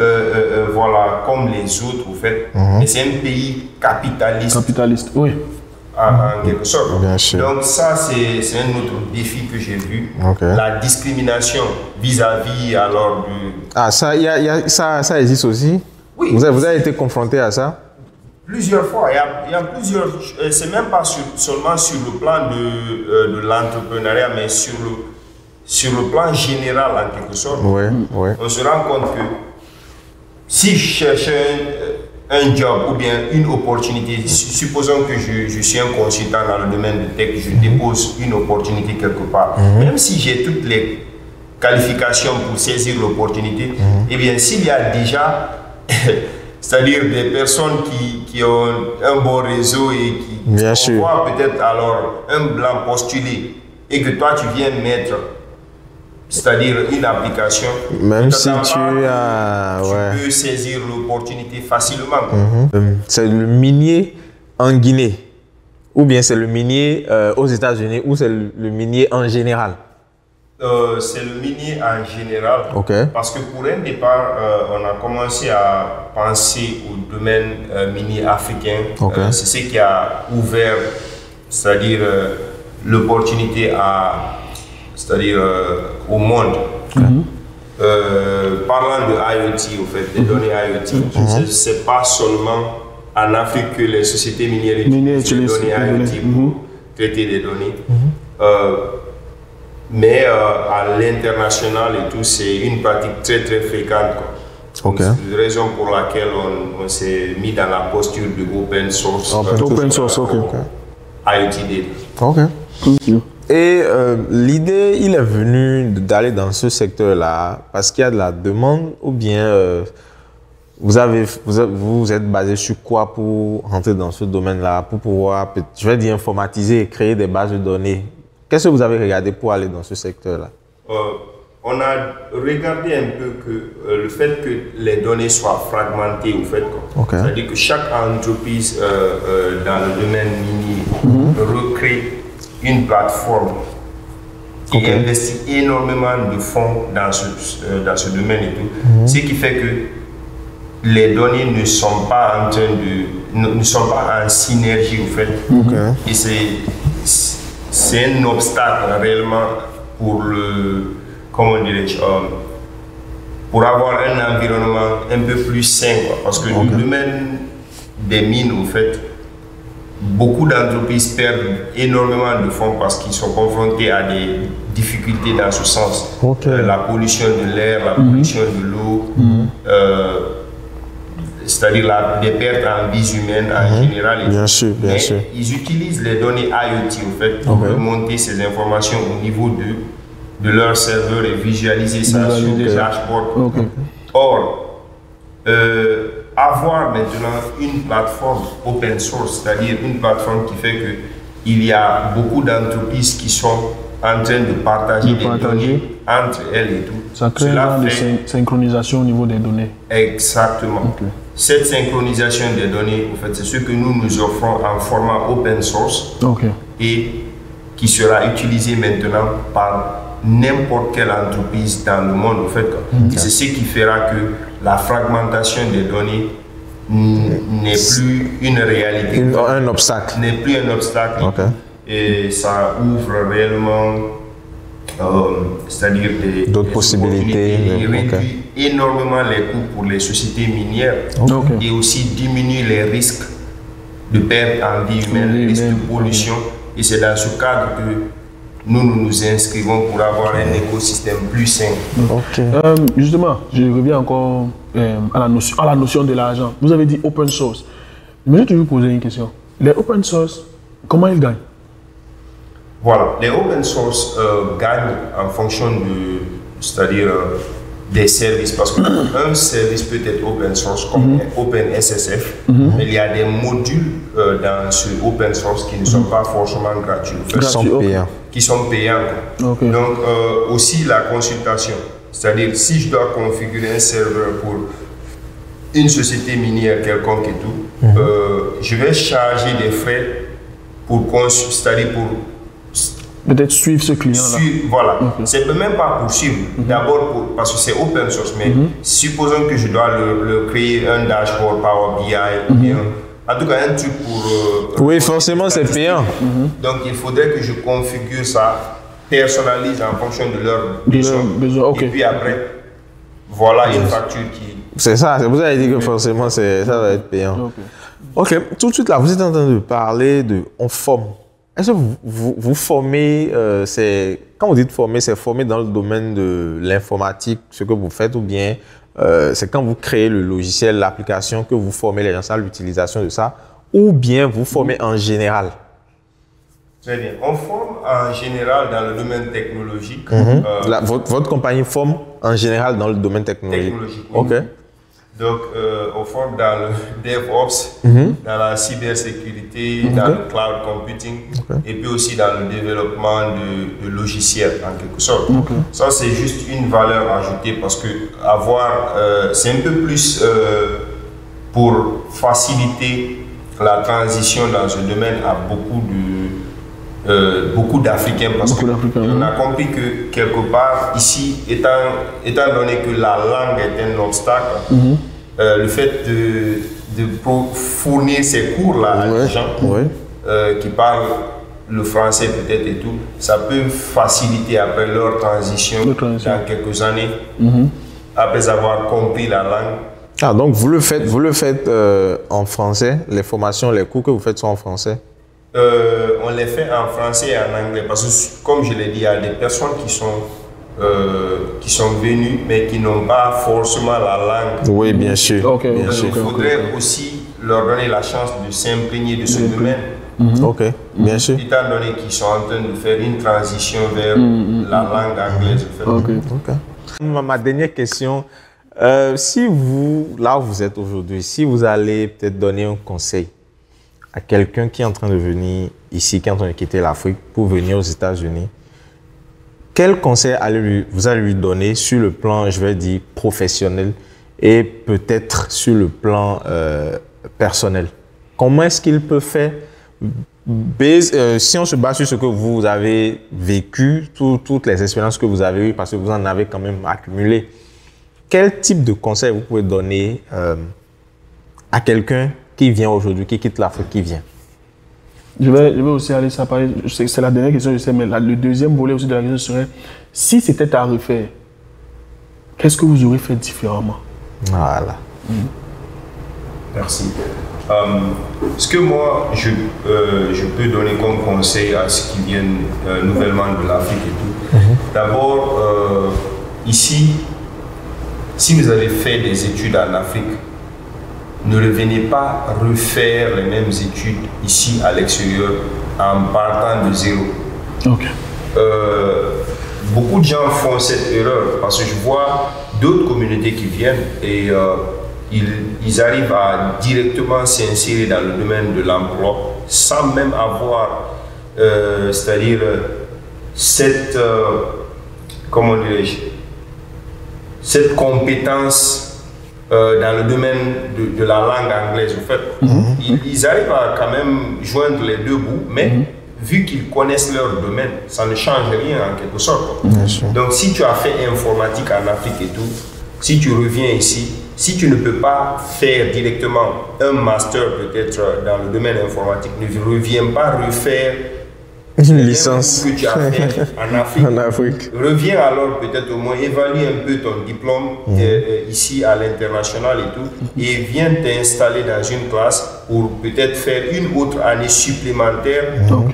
voilà, comme les autres, en fait, mais c'est un pays capitaliste. Capitaliste, oui. En quelque sorte. Bien sûr. Donc ça, c'est un autre défi que j'ai vu. La discrimination vis-à-vis alors du... Ah, ça existe aussi? Oui. Vous avez été confronté à ça? Plusieurs fois. Il y a plusieurs... C'est même pas seulement sur le plan de l'entrepreneuriat, mais sur le plan général, en quelque sorte. On se rend compte que si je cherchais un job ou bien une opportunité, supposons que je suis un consultant dans le domaine de tech, je dépose une opportunité quelque part, même si j'ai toutes les qualifications pour saisir l'opportunité, eh bien s'il y a déjà, c'est-à-dire des personnes qui ont un bon réseau et qui voient peut-être alors un blanc postulé et que toi tu viens mettre, c'est-à-dire une application, même si tu peux saisir l'opportunité facilement. C'est le minier en Guinée, ou bien c'est le minier aux États-Unis, ou c'est le minier en général? C'est le minier en général, parce que pour un départ, on a commencé à penser au domaine minier africain. C'est ce qui a ouvert, c'est-à-dire l'opportunité au monde. Parlant de IoT, au fait, des données IoT, c'est pas seulement en Afrique que les sociétés minières utilisent les données IoT pour traiter des données. Mais à l'international et tout, c'est une pratique très très fréquente. C'est la raison pour laquelle on s'est mis dans la posture de open source. IoT data. Et l'idée, il est venu d'aller dans ce secteur-là parce qu'il y a de la demande, ou bien vous êtes basé sur quoi pour rentrer dans ce domaine-là, pour pouvoir, je vais dire, informatiser et créer des bases de données? Qu'est-ce que vous avez regardé pour aller dans ce secteur-là? On a regardé un peu que le fait que les données soient fragmentées, au fait, c'est-à-dire que chaque entreprise dans le domaine minier recrée une plateforme qui investit énormément de fonds dans ce domaine et tout, ce qui fait que les données ne sont pas en synergie, au fait, et c'est un obstacle réellement pour pour avoir un environnement un peu plus sain, parce que le domaine des mines, au fait, beaucoup d'entreprises perdent énormément de fonds parce qu'ils sont confrontés à des difficultés dans ce sens. La pollution de l'air, la pollution de l'eau, c'est-à-dire des pertes en vies humaines en général. Bien sûr. Ils utilisent les données IoT, au fait, pour remonter ces informations au niveau de leur serveur et visualiser ça sur des dashboards. Or, avoir maintenant une plateforme open source, c'est-à-dire une plateforme qui fait qu'il y a beaucoup d'entreprises qui sont en train de partager des données entre elles et tout. Ça crée une synchronisation au niveau des données. Exactement. Cette synchronisation des données, en fait, c'est ce que nous offrons en format open source et qui sera utilisé maintenant par n'importe quelle entreprise dans le monde, en fait. C'est ce qui fera que la fragmentation des données n'est plus une réalité. Un obstacle. N'est plus un obstacle. Et ça ouvre réellement, c'est-à-dire d'autres possibilités. Il réduit énormément les coûts pour les sociétés minières et aussi diminue les risques de perte en vie humaine, les risques de pollution. Et c'est dans ce cadre que nous inscrivons pour avoir un écosystème plus sain. Justement, je reviens encore à la notion de l'argent. Vous avez dit open source. Mais je vais vous poser une question. Les open source, comment ils gagnent? Voilà, les open source gagnent en fonction c'est-à-dire des services, parce qu'un service peut être open source comme OpenSSF, mais il y a des modules dans ce open source qui ne sont pas forcément gratuits, qui sont payants. Donc aussi la consultation, c'est-à-dire si je dois configurer un serveur pour une société minière quelconque et tout, je vais charger des frais pour c'est-à-dire pour peut-être suivre ce client-là. Voilà. C'est même pas pour suivre. D'abord parce que c'est open source, mais supposons que je dois le créer un dashboard Power BI, en tout cas un truc pour... oui, forcément c'est payant. Donc il faudrait que je configure ça, personnalise en fonction de leurs besoins. Et puis après, voilà une facture qui... C'est ça, c'est pour ça que j'ai dit que forcément ça va être payant. Tout de suite là, vous êtes en train de parler on forme. Est-ce que vous formez, quand vous dites former, c'est former dans le domaine de l'informatique, ce que vous faites, ou bien c'est quand vous créez le logiciel, l'application, que vous formez les gens à l'utilisation de ça, ou bien vous formez en général? Très bien. On forme en général dans le domaine technologique. Votre compagnie forme en général dans le domaine technologique? Oui. Ok. Donc, on forme dans le DevOps, dans la cybersécurité, dans le cloud computing, et puis aussi dans le développement de logiciels, en quelque sorte. Ça, c'est juste une valeur ajoutée parce que c'est un peu plus pour faciliter la transition dans ce domaine à beaucoup d'Africains, parce qu'on a compris que quelque part ici, étant donné que la langue est un obstacle, le fait de fournir ces cours-là à des gens qui parlent le français peut-être et tout, ça peut faciliter après leur transition dans quelques années, après avoir compris la langue. Ah, donc vous le faites en français, les formations, les cours que vous faites sont en français? On les fait en français et en anglais parce que, comme je l'ai dit, il y a des personnes qui sont venues mais qui n'ont pas forcément la langue. Oui, bien sûr. Il faudrait aussi leur donner la chance de s'imprégner de ce domaine. Ok, bien sûr. Étant donné qu'ils sont en train de faire une transition vers la langue anglaise. Ma dernière question, si là où vous êtes aujourd'hui, si vous allez peut-être donner un conseil à quelqu'un qui est en train de venir ici, qui est en train de quitter l'Afrique pour venir aux États-Unis, quel conseil vous allez lui donner sur le plan, je vais dire, professionnel et peut-être sur le plan personnel? Comment est-ce qu'il peut faire, si on se base sur ce que vous avez vécu, toutes les expériences que vous avez eues, parce que vous en avez quand même accumulé, quel type de conseil vous pouvez donner à quelqu'un qui vient aujourd'hui, qui quitte l'Afrique, qui vient? Je vais aussi aller ça parler. C'est la dernière question, je sais, mais le deuxième volet aussi de la question serait, si c'était à refaire, qu'est-ce que vous aurez fait différemment? Voilà. Merci. Ce que moi, je peux donner comme conseil à ceux qui viennent nouvellement de l'Afrique et tout, d'abord, ici, si vous avez fait des études en Afrique, ne revenez pas refaire les mêmes études ici à l'extérieur en partant de zéro. Beaucoup de gens font cette erreur parce que je vois d'autres communautés qui viennent et ils arrivent à directement s'insérer dans le domaine de l'emploi sans même avoir, c'est-à-dire cette, comment dirais-je, cette compétence dans le domaine de la langue anglaise. En fait, ils arrivent à quand même joindre les deux bouts, mais vu qu'ils connaissent leur domaine, ça ne change rien en quelque sorte. Donc si tu as fait informatique en Afrique et tout, si tu reviens ici, si tu ne peux pas faire directement un master peut-être dans le domaine informatique, ne reviens pas refaire une licence que tu as fait en Afrique. Reviens alors peut-être au moins, évalue un peu ton diplôme ici à l'international et tout, et viens t'installer dans une classe pour peut-être faire une autre année supplémentaire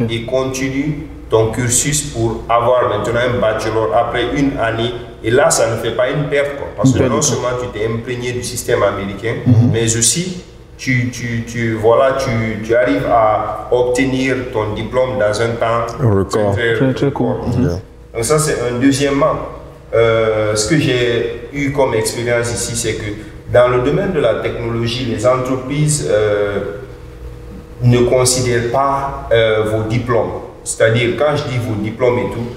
et continue ton cursus pour avoir maintenant un bachelor après une année. Et là, ça ne fait pas une perte, quoi, parce que non seulement tu t'es imprégné du système américain, mais aussi tu arrives à obtenir ton diplôme dans un temps très court. Donc ça, c'est un deuxièmement. Ce que j'ai eu comme expérience ici, c'est que dans le domaine de la technologie, les entreprises ne considèrent pas vos diplômes. C'est-à-dire, quand je dis vos diplômes et tout,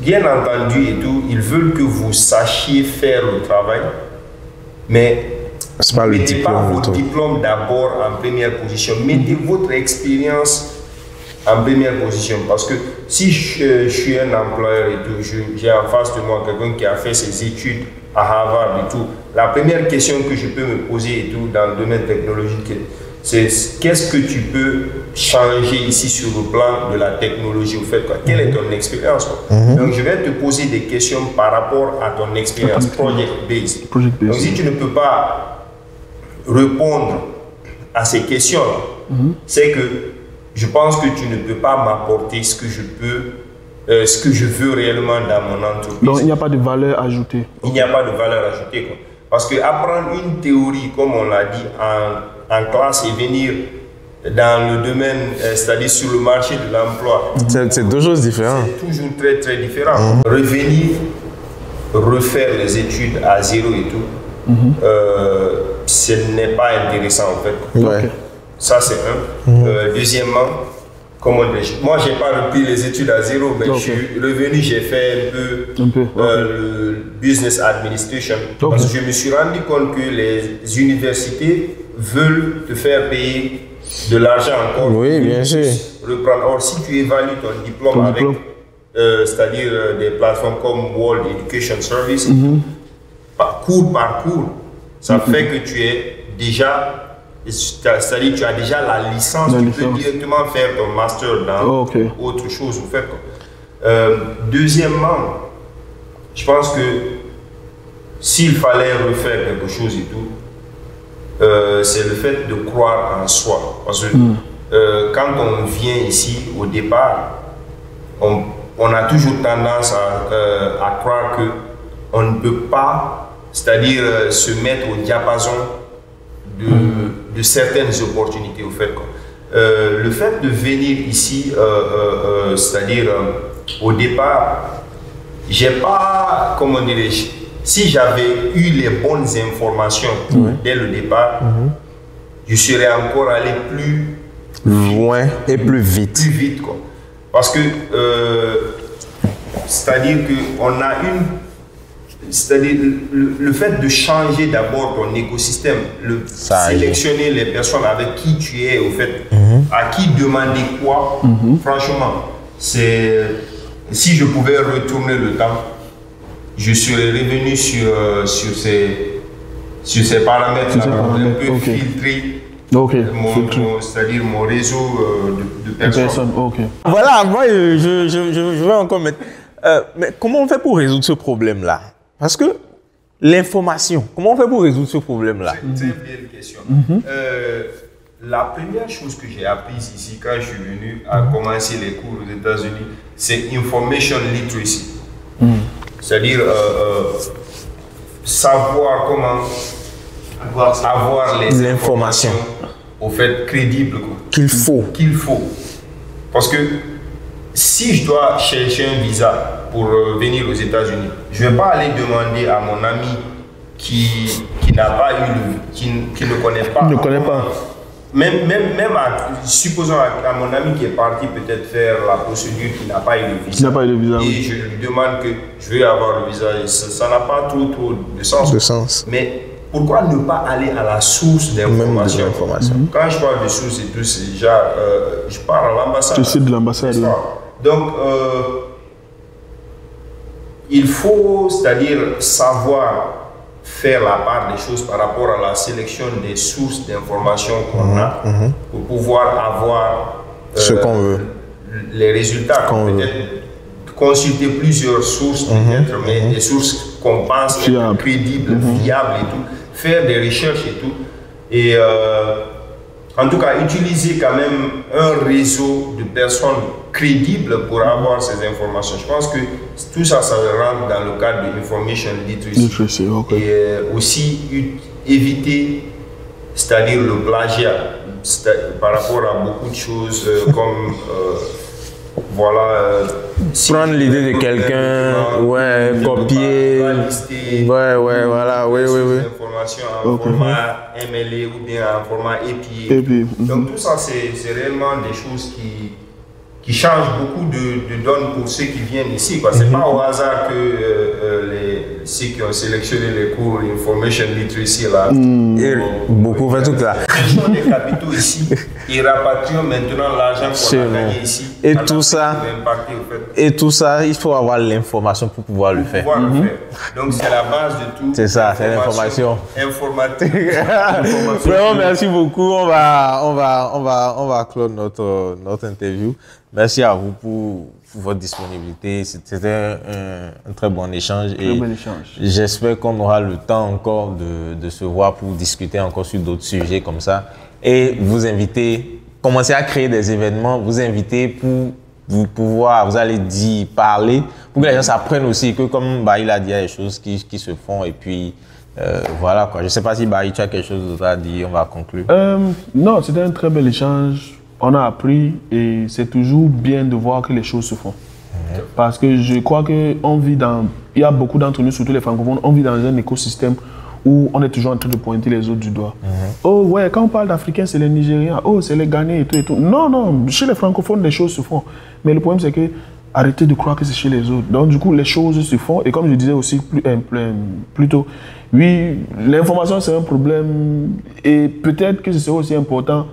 bien entendu et tout, ils veulent que vous sachiez faire le travail, mais ne mettez pas votre diplôme d'abord en première position. Mettez votre expérience en première position. Parce que si je suis un employeur et tout, j'ai en face de moi quelqu'un qui a fait ses études à Harvard et tout, la première question que je peux me poser et tout dans le domaine technologique, c'est qu'est-ce que tu peux changer ici sur le plan de la technologie, au fait, quoi. Quelle est ton expérience, Donc je vais te poser des questions par rapport à ton expérience project-based. Donc si tu ne peux pas répondre à ces questions-là, c'est que je pense que tu ne peux pas m'apporter ce que je peux ce que je veux réellement dans mon entreprise. Donc il n'y a pas de valeur ajoutée. Il n'y a pas de valeur ajoutée, quoi. Parce que apprendre une théorie, comme on l'a dit, en classe et venir dans le domaine, c'est-à-dire sur le marché de l'emploi, c'est deux choses différentes. c'est toujours très très différent. Revenir, refaire les études à zéro et tout, ce n'est pas intéressant en fait. Ouais. Ça c'est un. Deuxièmement, comment dire, moi j'ai pas repris les études à zéro, mais je suis revenu, j'ai fait un peu le business administration. Parce que je me suis rendu compte que les universités veulent te faire payer de l'argent encore. Oui, bien sûr. Reprendre. Or, si tu évalues ton diplôme avec, c'est-à-dire des plateformes comme World Education Service, cours par cours, ça fait que tu es déjà, c'est-à-dire tu as déjà la licence, tu peux directement faire ton master dans autre chose. En fait. Deuxièmement, je pense que s'il fallait refaire quelque chose et tout, c'est le fait de croire en soi. Parce que quand on vient ici, au départ, on a toujours tendance à croire qu'on ne peut pas, c'est-à-dire se mettre au diapason de certaines opportunités. Au fait, le fait de venir ici, c'est-à-dire au départ, j'ai pas, comment dirais-je, si j'avais eu les bonnes informations dès le départ, je serais encore allé plus loin et plus vite. Plus vite, quoi. Parce que, c'est-à-dire qu'on a c'est-à-dire le fait de changer d'abord ton écosystème, sélectionner les personnes avec qui tu es, au fait, à qui demander quoi, franchement, c'est, si je pouvais retourner le temps, je serais revenu sur ces paramètres-là, un peu filtrer, c'est-à-dire mon réseau de personnes. Voilà, moi je vais encore mettre. Mais comment on fait pour résoudre ce problème-là? Parce que l'information, comment on fait pour résoudre ce problème-là? C'est une belle question. La première chose que j'ai apprise ici quand je suis venu à commencer les cours aux États-Unis, c'est information literacy. C'est-à-dire savoir comment avoir les informations au fait crédibles qu'il faut. Parce que si je dois chercher un visa pour venir aux États-Unis, je ne vais pas aller demander à mon ami qui n'a pas eu qui ne connaît pas. Même supposons à mon ami qui est parti peut-être faire la procédure, qui n'a pas eu le visa. Et je lui demande que je veux avoir le visa. Ça n'a pas trop de sens. Mais pourquoi ne pas aller à la source d'information? Quand je parle de source et tout, c'est déjà, je parle à l'ambassade. Tu sais de l'ambassade. Donc, il faut, c'est-à-dire savoir faire la part des choses par rapport à la sélection des sources d'informations qu'on a pour pouvoir avoir ce qu'on veut, les résultats. Peut-être consulter plusieurs sources, peut-être, mais des sources qu'on pense crédibles, fiables et tout, faire des recherches et tout. Et en tout cas, utiliser quand même un réseau de personnes crédibles pour avoir ces informations. Je pense que tout ça, ça rentre dans le cadre de information literacy. Et aussi éviter, c'est-à-dire le plagiat, par rapport à beaucoup de choses comme prendre l'idée de quelqu'un, copier, voilà, informations en format MLA ou bien en format API. Donc tout ça, c'est réellement des choses qui changent beaucoup de donnes pour ceux qui viennent ici. Ce n'est pas au hasard que ceux qui ont sélectionné les cours Information Literacy là, beaucoup fait tout ça. Ils ont des capitaux ici et rapatrions maintenant l'argent qu'on a gagné ici. Et tout ça, il faut avoir l'information pour pouvoir le faire. Donc c'est la base de tout. C'est ça, c'est l'information. Informatique. Vraiment, merci beaucoup. On va clore notre interview. Merci à vous pour votre disponibilité. C'était un très bon échange. J'espère qu'on aura le temps encore de se voir pour discuter encore sur d'autres sujets comme ça. Et vous inviter, commencer à créer des événements, vous inviter pour vous allez dire, parler, pour que les gens apprennent aussi que comme il a dit, il y a des choses qui se font et puis voilà quoi. Je ne sais pas si tu as quelque chose d'autre à dire, on va conclure. Non, c'était un très bel échange. On a appris et c'est toujours bien de voir que les choses se font. Parce que je crois qu'on vit il y a beaucoup d'entre nous, surtout les francophones, on vit dans un écosystème où on est toujours en train de pointer les autres du doigt. Oh ouais, quand on parle d'Africains, c'est les Nigériens, oh c'est les Ghanéens et tout et tout. Non, non, chez les francophones, les choses se font. Mais le problème, c'est que arrêtez de croire que c'est chez les autres. Donc du coup, les choses se font. Et comme je disais aussi plus tôt, oui, l'information, c'est un problème. Et peut-être que ce serait aussi important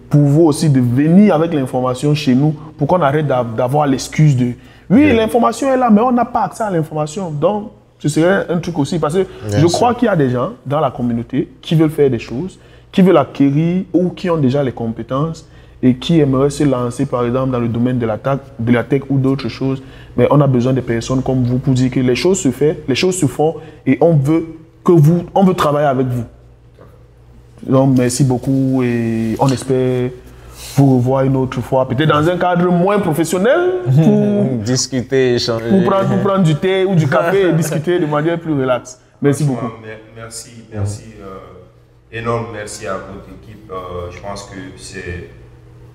pour vous aussi de venir avec l'information chez nous pour qu'on arrête d'avoir l'excuse de oui, l'information est là, mais on n'a pas accès à l'information. Donc, ce serait un truc aussi. Parce que je crois qu'il y a des gens dans la communauté qui veulent faire des choses, qui veulent acquérir ou qui ont déjà les compétences et qui aimeraient se lancer, par exemple, dans le domaine de la tech ou d'autres choses. Mais on a besoin de personnes comme vous pour dire que les choses se font, les choses se font et on veut travailler avec vous. Donc, merci beaucoup et on espère vous revoir une autre fois, peut-être dans un cadre moins professionnel pour discuter, échanger. Pour prendre du thé ou du café et discuter de manière plus relaxe. Merci beaucoup. Merci, énorme merci à votre équipe. Je pense que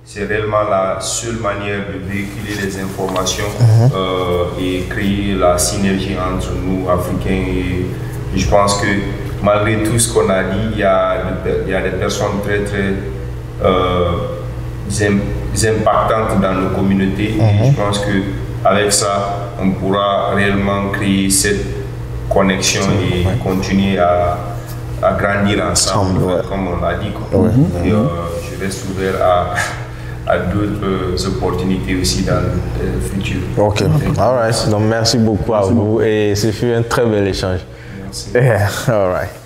c'est réellement la seule manière de véhiculer les informations et créer la synergie entre nous, Africains. Et je pense que malgré tout ce qu'on a dit, il y a des personnes très, très impactantes dans nos communautés. Et je pense qu'avec ça, on pourra réellement créer cette connexion et continuer à grandir ensemble, comme on l'a dit. Et je reste ouvert à d'autres opportunités aussi dans le futur. Ok, all right. Donc merci beaucoup à vous et ce fut un très bel échange. Merci. All right.